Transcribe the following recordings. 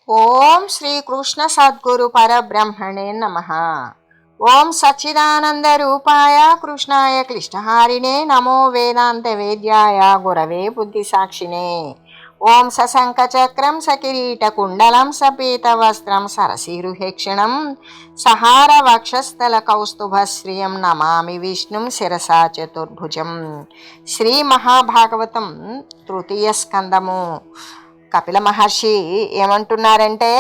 ఓం శ్రీ కృష్ణ సద్గురు పరబ్రహ్మణే నమః. ఓం సచ్చిదానంద రూపాయ కృష్ణాయ క్లిష్టహారిణే నమో వేదాంత వేద్యాయ గురవే బుద్ధి సాక్షిణే. ఓం సశంఖ చక్రం సకిరీట కుండలం సపీత వస్త్రం సరసిరుహేక్షణం సహార వక్షస్థల కౌస్తుభశ్రియం నమామి విష్ణుం శిరసా చతుర్భుజం. శ్రీ మహాభాగవతం తృతీయ స్కందము. కపిల మహర్షి ఏమంటున్నారంటే,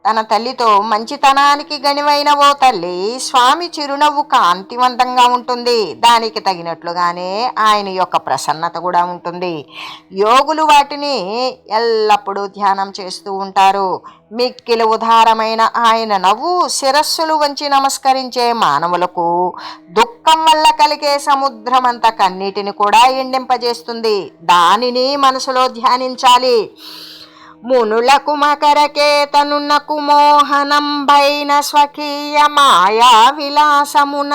తన తల్లితో మంచితనానికి గనివైన ఓ తల్లి, స్వామి చిరునవ్వు కాంతివంతంగా ఉంటుంది, దానికి తగినట్లుగానే ఆయన యొక్క ప్రసన్నత కూడా ఉంటుంది. యోగులు వాటిని ఎల్లప్పుడూ ధ్యానం చేస్తూ ఉంటారు. మిక్కిలి ఉదారమైన ఆయన నవ్వు శిరస్సులు వంచి నమస్కరించే మానవులకు దుఃఖం వల్ల కలిగే సముద్రమంత కన్నీటిని కూడా ఎండింపజేస్తుంది. దానిని మనసులో ధ్యానించాలి. మునులకు మకరకేతనునకు మోహనంబైన స్వకీయ మాయా విలాసమున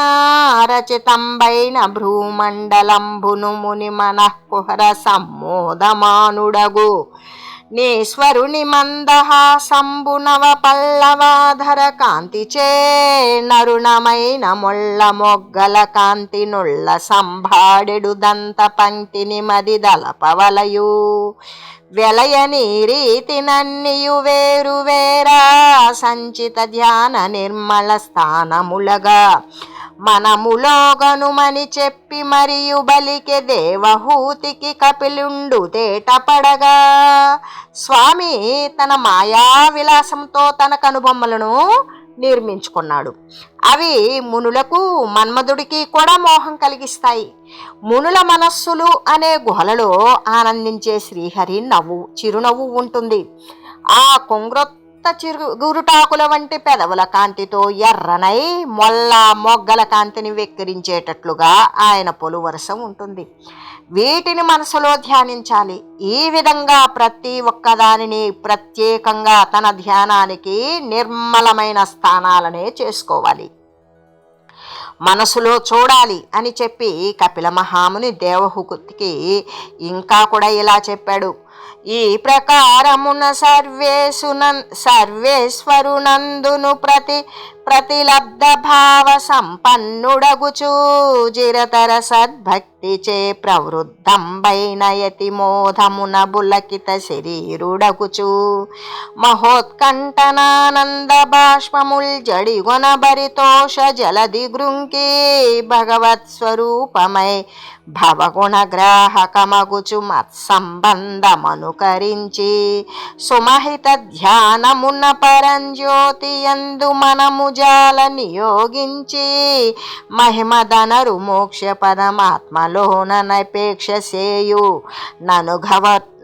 రచితంబైన భ్రూమండలంబును ముని మనఃకుహర సమ్మోదమానుడగు నీశ్వరుని మందహాసంబునవ పల్లవాధర కాంతిచే నరుణమైన మొల్ల మొగ్గల కాంతి నుళ్ళ సంభాడెడు దంత పంక్తిని మది దళపవలయు వెలయని రీతి నన్నియు వేరు వేరా సంచిత ధ్యాన నిర్మల స్థానములగా మనములోగనుమని చెప్పి మరియు బలికె దేవహూతికి కపిలుండు తేటపడగా, స్వామి తన మాయా విలాసంతో తన కనుబొమ్మలను నిర్మించుకున్నాడు. అవి మునులకు మన్మధుడికి కూడా మోహం కలిగిస్తాయి. మునుల మనస్సులు అనే గుహలలో ఆనందించే శ్రీహరి చిరునవ్వు ఉంటుంది. ఆ కొంగ్రొత్త గురుటాకుల వంటి పెదవుల కాంతితో ఎర్రనై మొల్ల మొగ్గల కాంతిని వెక్కిరించేటట్లుగా ఆయన పొలువరసం ఉంటుంది. వీటిని మనసులో ధ్యానించాలి. ఈ విధంగా ప్రతి ఒక్కదానిని ప్రత్యేకంగా తన ధ్యానానికి నిర్మలమైన స్థానాలనే చేసుకోవాలి, మనసులో చూడాలి అని చెప్పి కపిల మహాముని దేవహూతికి ఇంకా కూడా ఇలా చెప్పాడు. ఈ ప్రకారమున సర్వేశ్వరునందును ప్రతిలబ్ధ భావ సంపన్నుడగుచూ జిరతర సద్భక్తి చే ప్రవృద్ధంబైన యతిమోధమున బులకిత శరీరుడగుచూ మహోత్కంఠనానంద బాష్పముల్ జడిగొన బరితోష జలది గృంకి భగవత్ స్వరూపమై భవగుణగ్రాహకమగుచు మత్సంబంధమనుకరించి సుమహిత ధ్యానమున పరంజ్యోతి యందు మనము జాల నియోగించి మహిమదనరు మోక్ష పరమాత్మలోననపేక్ష సేయు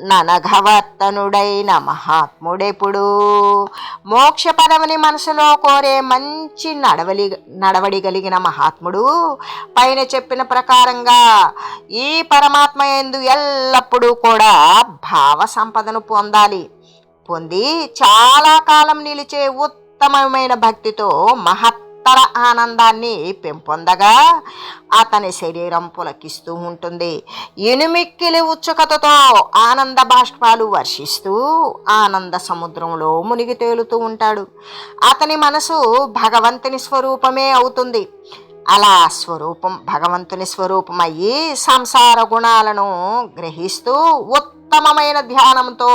ననఘవర్తనుడైన మహాత్ముడెప్పుడు. మోక్ష పదవిని మనసులో కోరే మంచి నడవడి కలిగిన మహాత్ముడు పైన చెప్పిన ప్రకారంగా ఈ పరమాత్మ యందు ఎల్లప్పుడూ కూడా భావ సంపదను పొంది చాలా కాలం నిలిచే ఉత్తమమైన భక్తితో మహత్తర ఆనందాన్ని పెంపొందగా అతని శరీరం పులకిస్తూ ఉంటుంది. ఇనుమిక్కిలి ఉత్సుకతతో ఆనంద బాష్పాలు వర్షిస్తూ ఆనంద సముద్రంలో మునిగి తేలుతూ ఉంటాడు. అతని మనసు భగవంతుని స్వరూపమే అవుతుంది. అలా భగవంతుని స్వరూపమయ్యి సంసార గుణాలను గ్రహిస్తూ ఉత్తమమైన ధ్యానంతో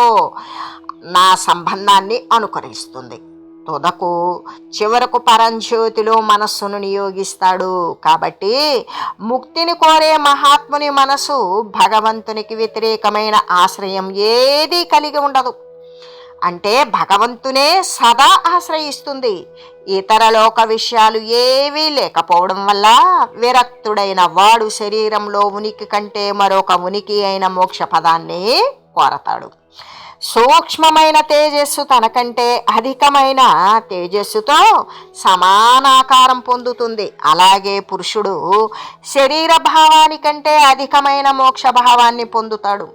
నా సంబంధాన్ని అనుకరిస్తుంది. తుదకు చివరకు పరంజ్యోతిలో మనస్సును నియోగిస్తాడు. కాబట్టి ముక్తిని కోరే మహాత్ముని మనసు భగవంతునికి వ్యతిరేకమైన ఆశ్రయం ఏదీ కలిగి ఉండదు. అంటే భగవంతునే సదా ఆశ్రయిస్తుంది. ఇతర లోక విషయాలు ఏవీ లేకపోవడం వల్ల విరక్తుడైన వాడు శరీరంలో ఉనికి కంటే మరొక ఉనికి అయిన మోక్ష పదాన్ని కోరతాడు. సూక్ష్మమైన తేజస్సు తనకంటే అధికమైన తేజస్సుతో సమానాకారం పొందుతుంది. అలాగే పురుషుడు శరీర భావానికంటే అధికమైన మోక్ష భావాన్ని పొందుతాడు.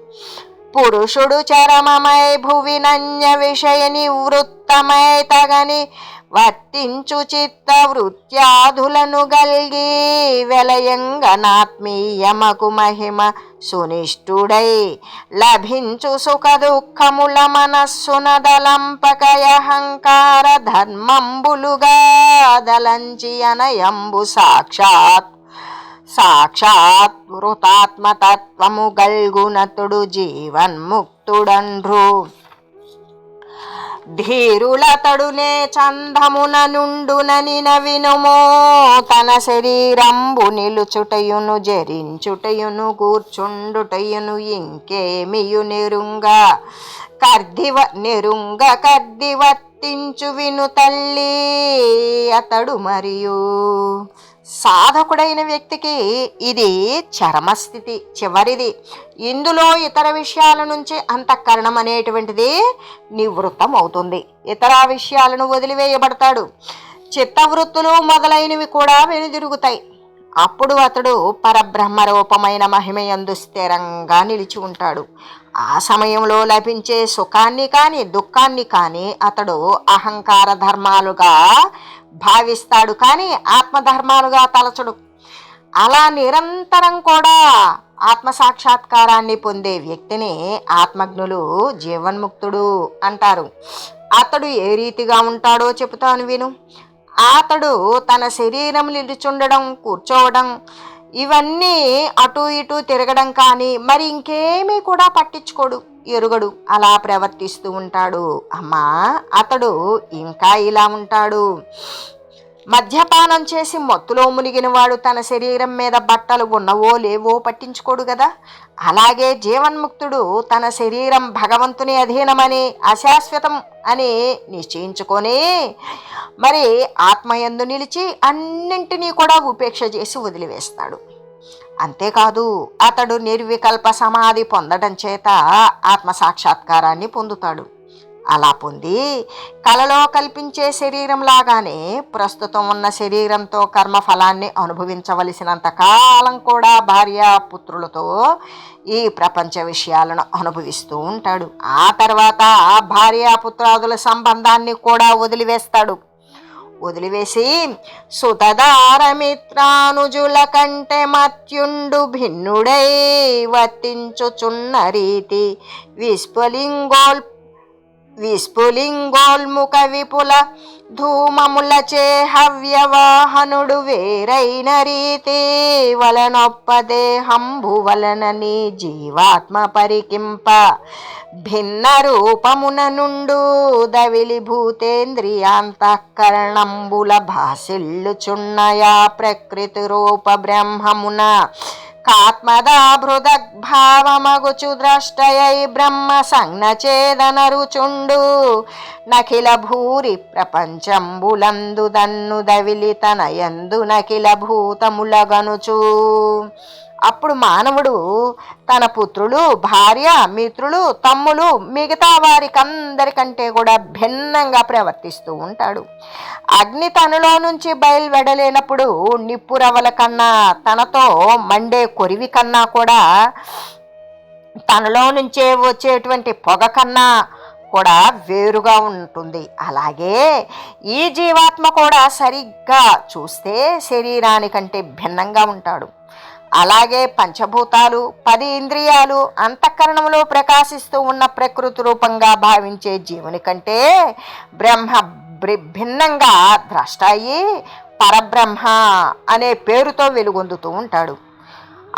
పురుషుడు చరమమై భువినన్య విషయ నివృత్తమై తగని వర్తించు చిత్త వృత్యాధులను గల్గి వెలయంగనాత్మీయమకు మహిమ సునిష్ఠుడై లభించు సుఖ దుఃఖముల మనస్సునదలంపకయ అహంకార ధర్మంబులుగా దలంచి అనయంబు సాక్షాత్ వృతాత్మతత్వము గల్గునతుడు జీవన్ముక్తుడండ్రు. ధీరులతడునే చందమున నుండునని నవినుమో తన శరీరంబు నిలుచుటయును జరించుటయును కూర్చుండుటయును ఇంకేమియు నెరుంగ కర్దివర్తించు విను తల్లి అతడు. మరియు సాధకుడైన వ్యక్తికి ఇది చరమస్థితి, చివరిది. ఇందులో ఇతర విషయాల నుంచి అంతఃకరణం అనేటువంటిది నివృత్తం అవుతుంది, ఇతర విషయాలను వదిలివేయబడతాడు. చిత్తవృత్తులు మొదలైనవి కూడా వెనుదిరుగుతాయి. అప్పుడు అతడు పరబ్రహ్మ రూపమైన మహిమయందు స్థిరంగా నిలిచి ఉంటాడు. ఆ సమయంలో లభించే సుఖాన్ని కానీ దుఃఖాన్ని కానీ అతడు అహంకార ధర్మాలుగా భావిస్తాడు, కానీ ఆత్మధర్మాలుగా తలచడు. అలా నిరంతరం కూడా ఆత్మసాక్షాత్కారాన్ని పొందే వ్యక్తిని ఆత్మజ్ఞులు జీవన్ముక్తుడు అంటారు. అతడు ఏ రీతిగా ఉంటాడో చెబుతాను విను. అతడు తన శరీరం నిలుచుండడం, కూర్చోవడం, ఇవన్నీ అటు ఇటు తిరగడం కానీ మరి ఇంకేమీ కూడా పట్టించుకోడు, ఎరుగడు. అలా ప్రవర్తిస్తూ ఉంటాడు. అమ్మా, అతడు ఇంకా ఇలా ఉంటాడు. మద్యపానం చేసి మత్తులో మునిగిన వాడు తన శరీరం మీద బట్టలు ఉన్నవో లేవో పట్టించుకోడు కదా. అలాగే జీవన్ముక్తుడు తన శరీరం భగవంతుని అధీనమని, అశాశ్వతం అని నిశ్చయించుకొని మరి ఆత్మయందు నిలిచి అన్నింటినీ కూడా ఉపేక్ష చేసి వదిలివేస్తాడు. అంతేకాదు, అతడు నిర్వికల్ప సమాధి పొందడం చేత ఆత్మసాక్షాత్కారాన్ని పొందుతాడు. అలా పొంది కలలో కల్పించే శరీరం లాగానే ప్రస్తుతం ఉన్న శరీరంతో కర్మఫలాన్ని అనుభవించవలసినంత కాలం కూడా భార్యాపుత్రులతో ఈ ప్రపంచ విషయాలను అనుభవిస్తూ ఉంటాడు. ఆ తర్వాత భార్యాపుత్రాదుల సంబంధాన్ని కూడా వదిలివేస్తాడు. వదిలివేసి సుతదారమిత్రానుజుల కంటే మత్యుండు భిన్నుడై వర్తించుచున్న రీతి విస్ఫులింగోల్ముఖ విపుల ధూమములచే హవ్యవాహనుడు వేరైన రీతి వలనొప్పదేహంబు వలనని జీవాత్మ పరికింప భిన్న రూపమున నుండు దవిలి భూతేంద్రియాంతఃకరణంబుల భాసిల్లుచున్నయా ప్రకృతి రూప బ్రహ్మమున కాత్మదాభృదగ్భావమగుచు ద్రష్టయై బ్రహ్మ సంజ్ఞచేదన రుచుండు నఖిల భూరి ప్రపంచంబులందు దన్ను దవిలి తనయందు నఖిల భూతములగనుచు. అప్పుడు మానవుడు తన పుత్రులు, భార్య, మిత్రులు, తమ్ములు, మిగతా వారికందరికంటే కూడా భిన్నంగా ప్రవర్తిస్తూ ఉంటాడు. అగ్ని తనలో నుంచి బయలువెడలేనప్పుడు నిప్పురవల కన్నా, తనతో మండే కొరివి కన్నా కూడా, తనలో నుంచే వచ్చేటువంటి పొగ కన్నా కూడా వేరుగా ఉంటుంది. అలాగే ఈ జీవాత్మ కూడా సరిగ్గా చూస్తే శరీరానికంటే భిన్నంగా ఉంటాడు. అలాగే పంచభూతాలు, 10 ఇంద్రియాలు అంతఃకరణంలో ప్రకాశిస్తూ ఉన్న ప్రకృతి రూపంగా భావించే జీవుని కంటే బ్రహ్మ భిన్నంగా ద్రష్ట అయ్యి పరబ్రహ్మ అనే పేరుతో వెలుగొందుతూ ఉంటాడు.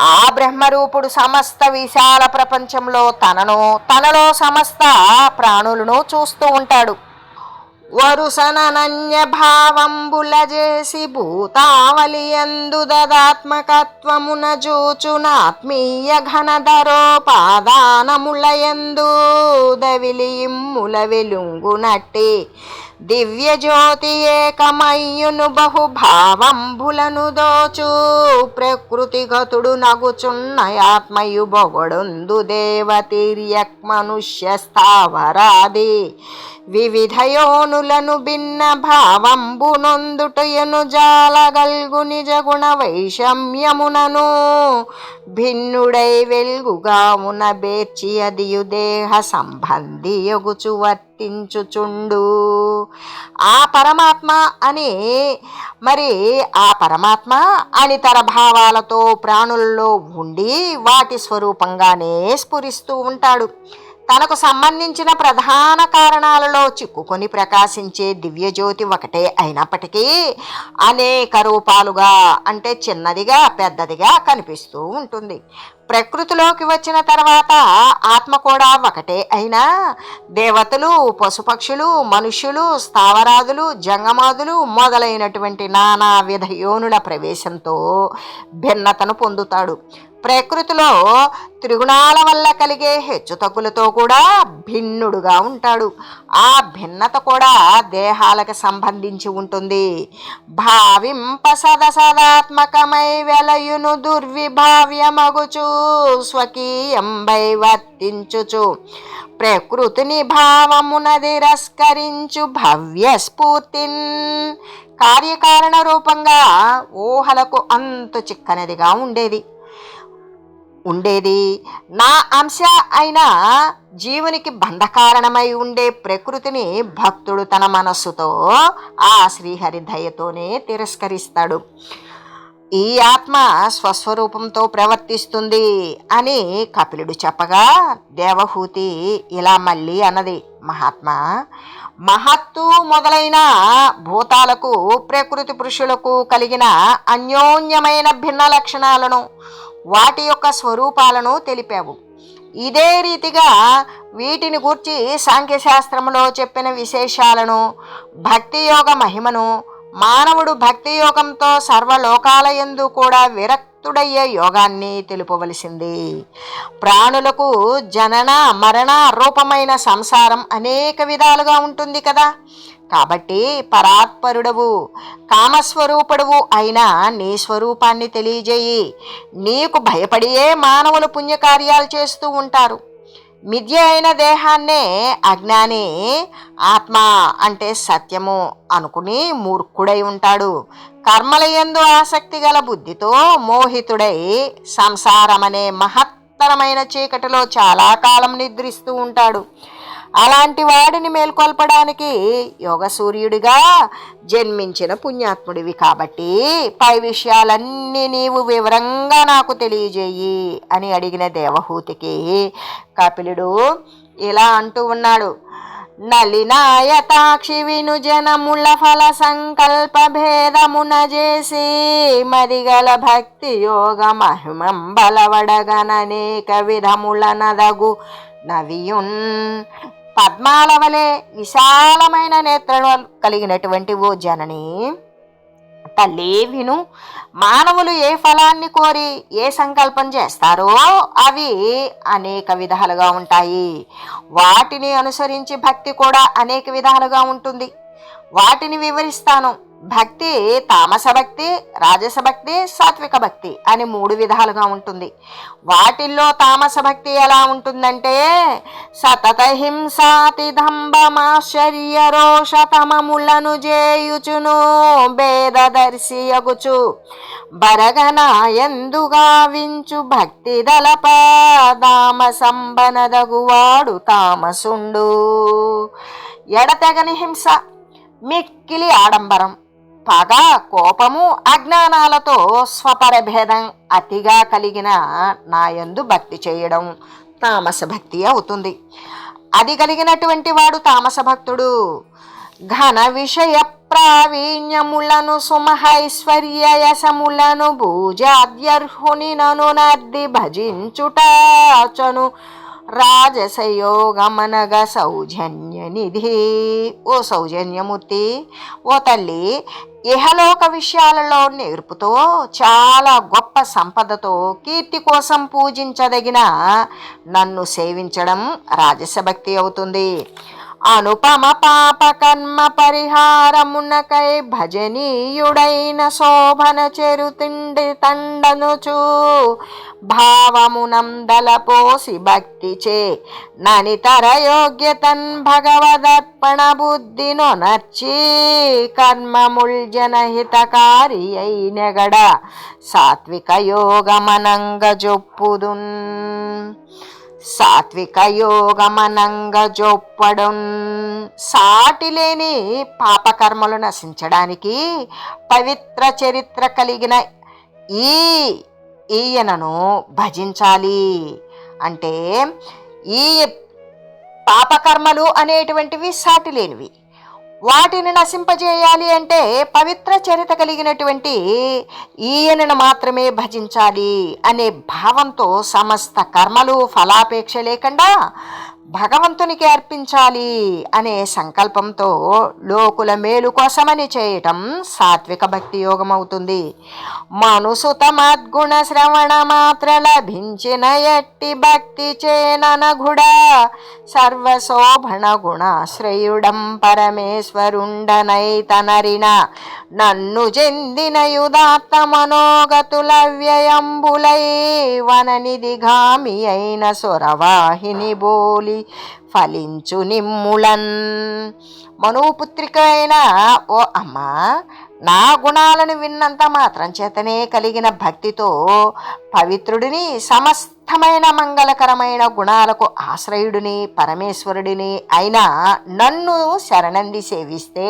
ఆ బ్రహ్మరూపుడు సమస్త విశాల ప్రపంచంలో తనలో సమస్త ప్రాణులను చూస్తూ ఉంటాడు. వరుసనన్య భావంబుల చేసి భూతావలియందు దదాత్మకత్వమున జూచునాత్మీయ ఘనధరోపాదానములయందు దవిలియిమ్ముల వెలుంగునట్టి దివ్య జ్యోతి ఏకమయ్యును బహుభావంబులను దోచు ప్రకృతిగతుడు నగుచున్న ఆత్మయు బొగడుందు దేవతిర్యక్ మనుష్య స్థావరాది వివిధ యోనులను భిన్న భావంబు నొందుటయను జాలగల్గు నిజ గుణ వైషమ్యమునను భిన్నుడై వెల్గుగామున బేర్చి అదియు దేహ సంబంధి యొగుచు వర్తించుచుండు. ఆ పరమాత్మ అనితర భావాలతో ప్రాణుల్లో ఉండి వాటి స్వరూపంగానే స్ఫురిస్తూ ఉంటాడు. తనకు సంబంధించిన ప్రధాన కారణాలలో చిక్కుకొని ప్రకాశించే దివ్యజ్యోతి ఒకటే అయినప్పటికీ అనేక రూపాలుగా అంటే చిన్నదిగా పెద్దదిగా కనిపిస్తూ ఉంటుంది. ప్రకృతిలోకి వచ్చిన తర్వాత ఆత్మ కూడా ఒకటే అయినా దేవతలు, పశుపక్షులు, మనుష్యులు, స్థావరాదులు, జంగమాదులు మొదలైనటువంటి నానావిధ యోనుల ప్రవేశంతో భిన్నతను పొందుతాడు. ప్రకృతిలో త్రిగుణాల వల్ల కలిగే హెచ్చుతగ్గులతో కూడా భిన్నుడుగా ఉంటాడు. ఆ భిన్నత కూడా దేహాలకు సంబంధించి ఉంటుంది. భావింప సదసదాత్మకమై వెలయును దుర్విభావ్యమగుచు స్వకీయంబై వర్తించుచు ప్రకృతిని భావమున తిరస్కరించు భవ్య స్ఫూర్తిన్ కార్యకారణ రూపంగా ఊహలకు అంతు చిక్కనిదిగా ఉండేది నా అంశ అయిన జీవునికి బంధకారణమై ఉండే ప్రకృతిని భక్తుడు తన మనస్సుతో ఆ శ్రీహరి దయతోనే తిరస్కరిస్తాడు. ఈ ఆత్మ స్వస్వరూపంతో ప్రవర్తిస్తుంది అని కపిలుడు చెప్పగా దేవహూతి ఇలా మళ్ళీ అన్నది, మహాత్మా, మహత్తు మొదలైన భూతాలకు ప్రకృతి పురుషులకు కలిగిన అన్యోన్యమైన భిన్న లక్షణాలను వాటి యొక్క స్వరూపాలను తెలిపావు. ఇదే రీతిగా వీటిని గూర్చి సాంఖ్యశాస్త్రంలో చెప్పిన విశేషాలను, భక్తి యోగ మహిమను, మానవుడు భక్తి యోగంతో సర్వలోకాలయందు కూడా విరక్తుడయ్యే యోగాన్ని తెలుపవలసింది. ప్రాణులకు జనన మరణ రూపమైన సంసారం అనేక విధాలుగా ఉంటుంది కదా. కాబట్టి పరాత్పరుడవు, కామస్వరూపుడవు అయినా నీ స్వరూపాన్ని తెలియజేయి. నీకు భయపడియే మానవులు పుణ్యకార్యాలు చేస్తూ ఉంటారు. మిథ్య అయిన దేహాన్నే అజ్ఞాని ఆత్మ అంటే సత్యము అనుకుని మూర్ఖుడై ఉంటాడు. కర్మలయందు ఆసక్తి గల బుద్ధితో మోహితుడై సంసారమనే మహత్తరమైన చీకటిలో చాలా కాలం నిద్రిస్తూ ఉంటాడు. అలాంటి వాడిని మేల్కొల్పడానికి యోగ సూర్యుడిగా జన్మించిన పుణ్యాత్ముడివి కాబట్టి పై విషయాలన్నీ నీవు వివరంగా నాకు తెలియజేయి అని అడిగిన దేవహూతికి కపిలుడు ఇలా అంటూ ఉన్నాడు. నలినాయతాక్షి విను జనముల ఫల సంకల్ప భేదమున చేసి మదిగల భక్తి యోగ మహిమం బలవడగననేక విధముల నదగు నవియున్ పద్మాల వలె విశాలమైన నేత్రాలు కలిగినటువంటి ఓ జనని తల్లి విను. మానవులు ఏ ఫలాన్ని కోరి ఏ సంకల్పం చేస్తారో అవి అనేక విధాలుగా ఉంటాయి. వాటిని అనుసరించి భక్తి కూడా అనేక విధాలుగా ఉంటుంది. వాటిని వివరిస్తాను. భక్తి తామస భక్తి, రాజస భక్తి, సాత్విక భక్తి అని 3 విధాలుగా ఉంటుంది. వాటిల్లో తామస భక్తి ఎలా ఉంటుందంటే సతత హింసాతి దంభమాశ్చర్య రోషతమములను జేయుచును భేదదర్శి యగుచు బరగనాయందుగా వించు భక్తి దళప దామసంబనదగువాడు తామసుండు. ఎడతెగని హింస, మిక్కిలి ఆడంబరం, పగ, కోపము, అజ్ఞానాలతో స్వపరభేదం అతిగా కలిగిన నాయందు భక్తి చేయడం తామస భక్తి అవుతుంది. అది కలిగినటువంటి వాడు తామస భక్తుడు. ఘన విషయ ప్రావీణ్యములను సుమహైశ్వర్యయసములను భూజాద్యర్హుని నను నద్ది భజించుటాచను రాజసయోగమనగ సౌజన్య నిధి. ఓ సౌజన్యమూర్తి, ఓ తల్లి, ఇహలోక విషయాలలో నేర్పుతో చాలా గొప్ప సంపదతో కీర్తి కోసం పూజించదగిన నన్ను సేవించడం రాజసభక్తి అవుతుంది. అనుపమ పాప కర్మ పరిహారమునకై భజనీయుడైన శోభన చెరుతిండి తండనుచు భావమునందలపోసి భక్తిచే ననితర యోగ్యతన్ భగవదర్పణ బుద్ధినొనర్చి కర్మముల్జనహితకారి అయినగడ సాత్విక యోగమనంగ జొప్పుదున్. సాత్విక యోగమనంగ జొప్పడున్. సాటిలేని పాపకర్మలు నశించడానికి పవిత్ర చరిత్ర కలిగిన ఈయనను భజించాలి. అంటే ఈ పాపకర్మలు అనేటువంటివి సాటిలేనివి. వాటిని నశింపజేయాలి అంటే పవిత్ర చరిత్ర కలిగినటువంటి ఈయనను మాత్రమే భజించాలి అనే భావంతో సమస్త కర్మలు ఫలాపేక్ష లేకుండా భగవంతునికి అర్పించాలి అనే సంకల్పంతో లోకుల మేలు కోసమని చేయటం సాత్విక భక్తి యోగం అవుతుంది. మనుసుత మద్గుణ శ్రవణ మాత్ర లభించిన ఎట్టి భక్తి చేననగుడ సర్వశోభణ గుణాశ్రయుడం పరమేశ్వరుండనైతనరిన నన్ను చెందిన యుదాత్త మనోగతుల వ్యయంబులై వననిధిగామి అయిన సురవాహిని బోలి ఫలించు నిమ్ములన్. మనుపుత్రిక అయిన ఓ అమ్మ, నా గుణాలను విన్నంత మాత్రం చేతనే కలిగిన భక్తితో పవిత్రుడిని, సమస్తమైన మంగళకరమైన గుణాలకు ఆశ్రయుడిని, పరమేశ్వరుడిని అయినా నన్ను శరణంది సేవిస్తే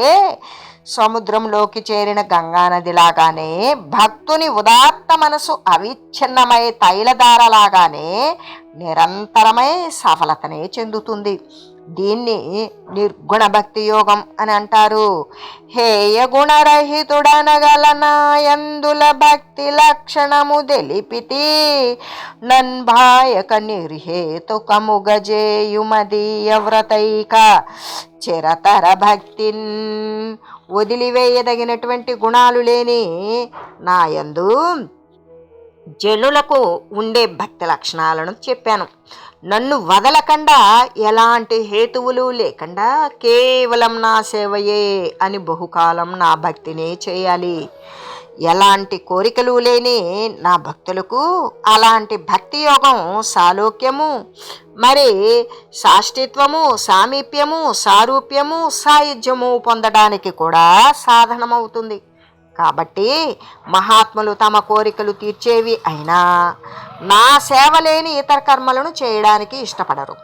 సముద్రంలోకి చేరిన గంగానదిలాగానే, భక్తుని ఉదాత్త మనసు అవిచ్ఛిన్నమై తైలధారలాగానే నిరంతరమై సఫలతనే చెందుతుంది. దీన్ని నిర్గుణ భక్తి యోగం అని అంటారు. హేయ గుణరహితుడనగలనాయందుల భక్తి లక్షణము తెలిపితి నన్భాయక నిర్హేతుకముగజేయుమదీయ వ్రతైక చిరతర భక్తిన్. వదిలివేయదగినటువంటి గుణాలు లేని నాయందు జనులకు ఉండే భక్తి లక్షణాలను చెప్పాను. నన్ను వదలకుండా, ఎలాంటి హేతువులు లేకుండా కేవలం నా సేవయే అని బహుకాలం నా భక్తినే చేయాలి. ఎలాంటి కోరికలు లేని నా భక్తులకు అలాంటి భక్తి యోగం సాలోక్యము, మరి సాష్టిత్వము, సామీప్యము, సారూప్యము, సాయుధ్యము పొందడానికి కూడా సాధనమవుతుంది. కాబట్టి మహాత్ములు తమ కోరికలు తీర్చేవి అయినా నా సేవ లేని ఇతర కర్మలను చేయడానికి ఇష్టపడరు.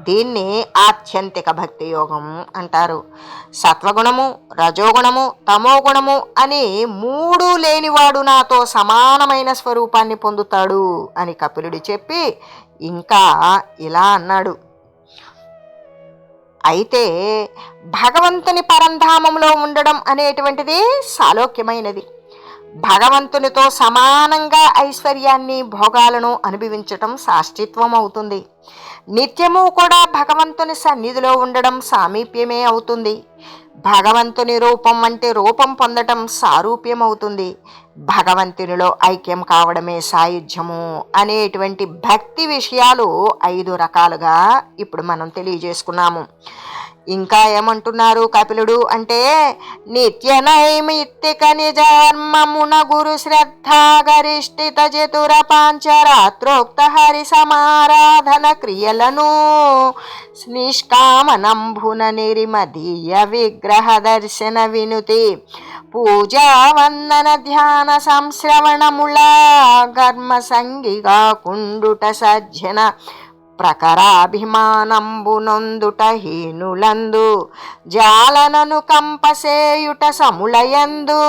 దీన్ని ఆత్యంతిక భక్తి యోగం అంటారు. సత్వగుణము, రజోగుణము, తమోగుణము అని మూడు లేనివాడు నాతో సమానమైన స్వరూపాన్ని పొందుతాడు అని కపిలుడు చెప్పి ఇంకా ఇలా అన్నాడు. అయితే భగవంతుని పరంధామంలో ఉండడం అనేటువంటిది సాలోక్యమైనది. భగవంతునితో సమానంగా ఐశ్వర్యాన్ని, భోగాలను అనుభవించటం సాష్టిత్వం అవుతుంది. నిత్యము కూడా భగవంతుని సన్నిధిలో ఉండడం సామీప్యమే అవుతుంది. భగవంతుని రూపం వంటి రూపం పొందటం సారూప్యం అవుతుంది. భగవంతునిలో ఐక్యం కావడమే సాయుధ్యము అనేటువంటి భక్తి విషయాలు 5 రకాలుగా ఇప్పుడు మనం తెలియజేసుకున్నాము. ఇంకా ఏమంటున్నారు కపిలుడు అంటే, నిత్య నైమిత్తిక నిజర్మమున గురు శ్రద్ధా గరిష్ఠిత చతుర పాంచరాత్రోక్త హరి సమారాధన క్రియలను నిష్కామనంభున నిర్మదీయ విగ్రహ దర్శన వినుతి పూజా వందన ధ్యాన సంశ్రవణముల కర్మ సంగిగా కుండుట సజ్జన ప్రకరాభిమానంబునొందుట హీనులందు జాలనను కంపసేయుట సములయందు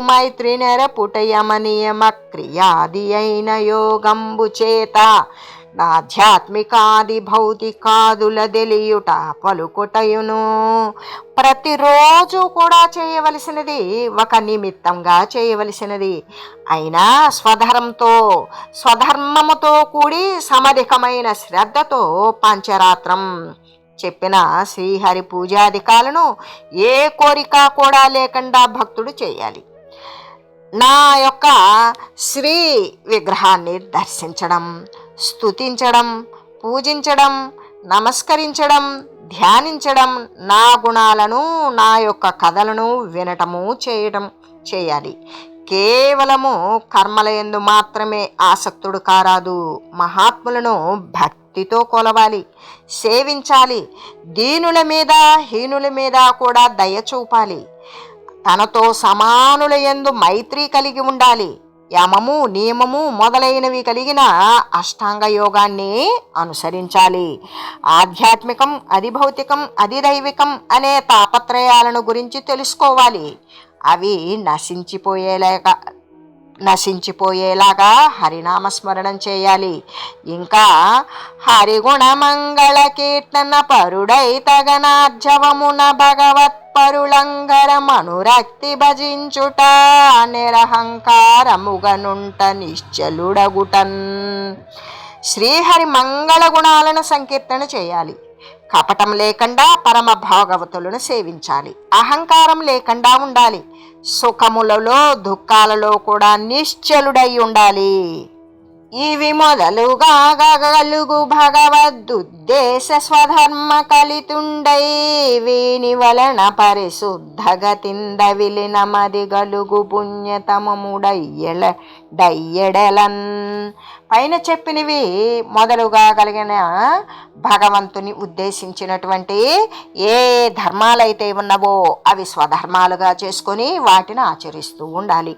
మైత్రి నెరపుట యమనియమ క్రియాది అయిన యోగంబు చేత ఆధ్యాత్మికాది భౌతికాదుల తెలియుట పలుకుటయును. ప్రతిరోజు కూడా చేయవలసినది ఒక నిమిత్తంగా చేయవలసినది అయినా స్వధర్మముతో కూడి సమధికమైన శ్రద్ధతో పంచరాత్రం చెప్పిన శ్రీహరి పూజాధికాలను ఏ కోరిక కూడా లేకుండా భక్తుడు చేయాలి. నా యొక్క శ్రీ విగ్రహాన్ని దర్శించడం, స్తుతించడం, పూజించడం, నమస్కరించడం, ధ్యానించడం, నా గుణాలను, నా యొక్క కథలను వినటము చేయడం చేయాలి. కేవలము కర్మల యందు మాత్రమే ఆసక్తుడు కారాదు. మహాత్ములను భక్తితో కొలవాలి, సేవించాలి. దీనుల మీద, హీనుల మీద కూడా దయ చూపాలి. తనతో సమానుల యందు మైత్రి కలిగి ఉండాలి. యమము, నియమము మొదలైనవి కలిగిన అష్టాంగ యోగాన్ని అనుసరించాలి. ఆధ్యాత్మికం, అది భౌతికం, అది దైవికం అనే తాపత్రయాలను గురించి తెలుసుకోవాలి. అవి నశించిపోయేలాగా హరినామస్మరణం చేయాలి. ఇంకా హరిగుణ మంగళ కీర్తన పరుడై తగనార్జవమున భగవత్ పరులంగరమనురక్తి భజించుట నిరహంకారముగనుంట నిశ్చలుడగుటన్. శ్రీహరి మంగళ గుణాలను సంకీర్తన చేయాలి. కపటం లేకుండా పరమ భాగవతులను సేవించాలి. అహంకారం లేకుండా ఉండాలి. సుఖములలో దుఃఖాలలో కూడా నిశ్చలుడై ఉండాలి. ఇవి మొదలుగా గలుగు భగవద్దుద్దేశ స్వధర్మ కలితుండై వీని వలన పరిశుద్ధగతింద విలిన మది గలుగు పుణ్యతమముడయ్యడయ్యడలన్. పైన చెప్పినవి మొదలుగా కలిగిన భగవంతుని ఉద్దేశించినటువంటి ఏ ధర్మాలైతే ఉన్నవో అవి స్వధర్మాలుగా చేసుకొని వాటిని ఆచరిస్తూ ఉండాలి.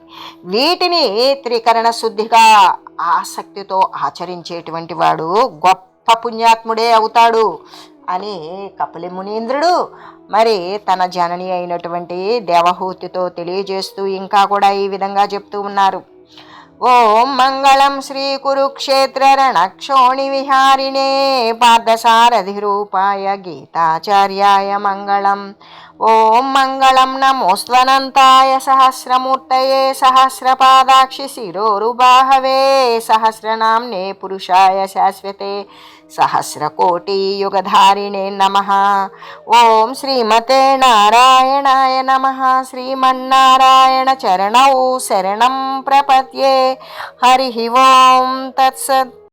వీటిని త్రికరణ శుద్ధిగా ఆసక్తితో ఆచరించేటువంటి వాడు గొప్ప పుణ్యాత్ముడే అవుతాడు అని కపిల మునీంద్రుడు మరి తన జనని అయినటువంటి దేవహూతితో తెలియజేస్తూ ఇంకా కూడా ఈ విధంగా చెప్తూ ఉన్నారు. ఓం మంగళం శ్రీ కురుక్షేత్ర రణక్షోణి విహారిణే పార్థసారథి రూపాయ గీతాచార్యాయ మంగళం. ఓం మంగళం నమోస్త్వనంతాయ సహస్రమూర్తయే సహస్రపాదాక్షి శిరోరుబాహవే సహస్రనామ్నే పురుషాయ శాశ్వతే సహస్రకోటి యుగధారిణే నమః. ఓం శ్రీమతే నారాయణాయ నమః. శ్రీమన్నారాయణ చరణౌ శరణం ప్రపద్యే. హరి ఓం తత్సత్.